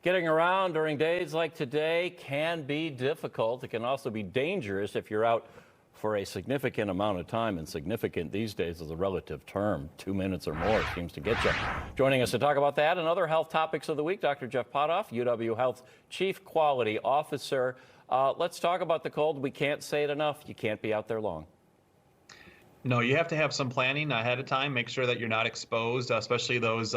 Getting around during days like today can be difficult. It can also be dangerous if you're out for a significant amount of time, and significant these days is a relative term. 2 minutes or more seems to get you. Joining us to talk about that and other health topics of the week, Dr. Jeff Pothof, UW Health Chief Quality Officer. Let's talk about the cold. We can't say it enough. You can't be out there long. No, you have to have some planning ahead of time. Make sure that you're not exposed, especially those,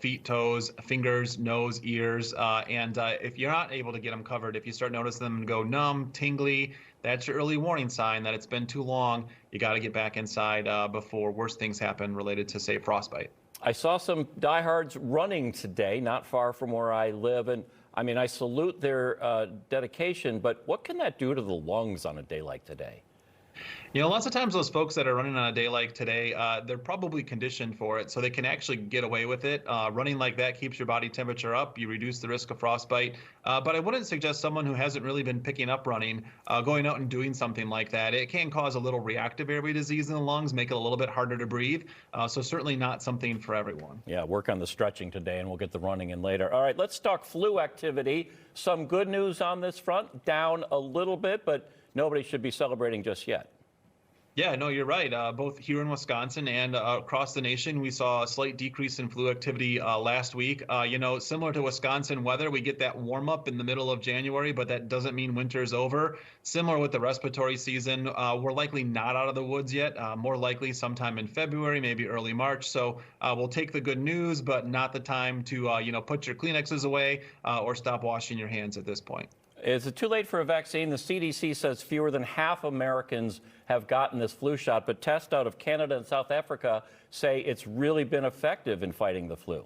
feet, toes, fingers, nose, ears. And if you're not able to get them covered, if you start noticing them go numb, tingly, that's your early warning sign that it's been too long. You got to get back inside before worse things happen related to, say, frostbite. I saw some diehards running today, not far from where I live. And I mean, I salute their dedication, but what can that do to the lungs on a day like today? Lots of times those folks that are running on a day like today, they're probably conditioned for it, so they can actually get away with it. Running like that keeps your body temperature up. You reduce the risk of frostbite. But I wouldn't suggest someone who hasn't really been picking up running, going out and doing something like that. It can cause a little reactive airway disease in the lungs, make it a little bit harder to breathe. So certainly not something for everyone. Yeah, work on the stretching today, and we'll get the running in later. All right, let's talk flu activity. Some good news on this front, down a little bit, but nobody should be celebrating just yet. Yeah, no, you're right. Both here in Wisconsin and across the nation, we saw a slight decrease in flu activity last week. Similar to Wisconsin weather, we get that warm up in the middle of January, but that doesn't mean winter's over. Similar with the respiratory season, we're likely not out of the woods yet. More likely sometime in February, maybe early March. So we'll take the good news, but not the time to put your Kleenexes away or stop washing your hands at this point. Is it too late for a vaccine? The CDC says fewer than half Americans have gotten this flu shot, but tests out of Canada and South Africa say it's really been effective in fighting the flu.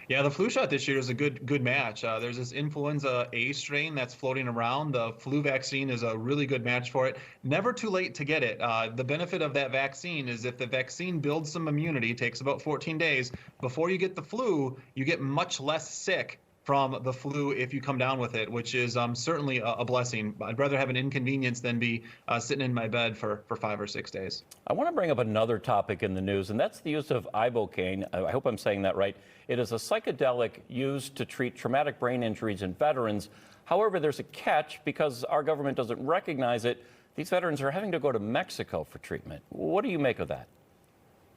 Yeah, the flu shot this year is a good match. There's this influenza A strain that's floating around. The flu vaccine is a really good match for it. Never too late to get it. The benefit of that vaccine is if the vaccine builds some immunity, takes about 14 days, before you get the flu, you get much less sick from the flu if you come down with it, which is certainly a blessing. I'd rather have an inconvenience than be sitting in my bed for 5 or 6 days. I want to bring up another topic in the news, and that's the use of ibogaine. I hope I'm saying that right. It is a psychedelic used to treat traumatic brain injuries in veterans. However, there's a catch because our government doesn't recognize it. These veterans are having to go to Mexico for treatment. What do you make of that?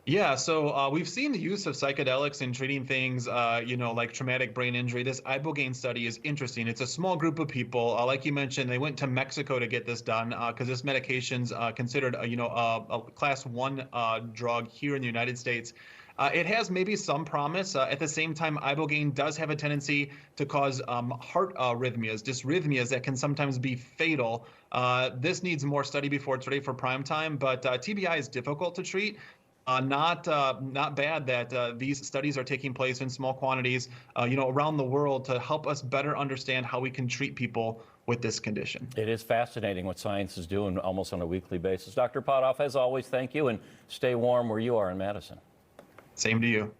Yeah, so we've seen the use of psychedelics in treating things, like traumatic brain injury. This ibogaine study is interesting. It's a small group of people. Like you mentioned, they went to Mexico to get this done because this medication's considered, a class 1 drug here in the United States. It has maybe some promise. At the same time, ibogaine does have a tendency to cause heart arrhythmias, dysrhythmias that can sometimes be fatal. This needs more study before it's ready for prime time, but TBI is difficult to treat. Not bad that these studies are taking place in small quantities, around the world to help us better understand how we can treat people with this condition. It is fascinating what science is doing almost on a weekly basis. Dr. Pothof, as always, thank you, and stay warm where you are in Madison. Same to you.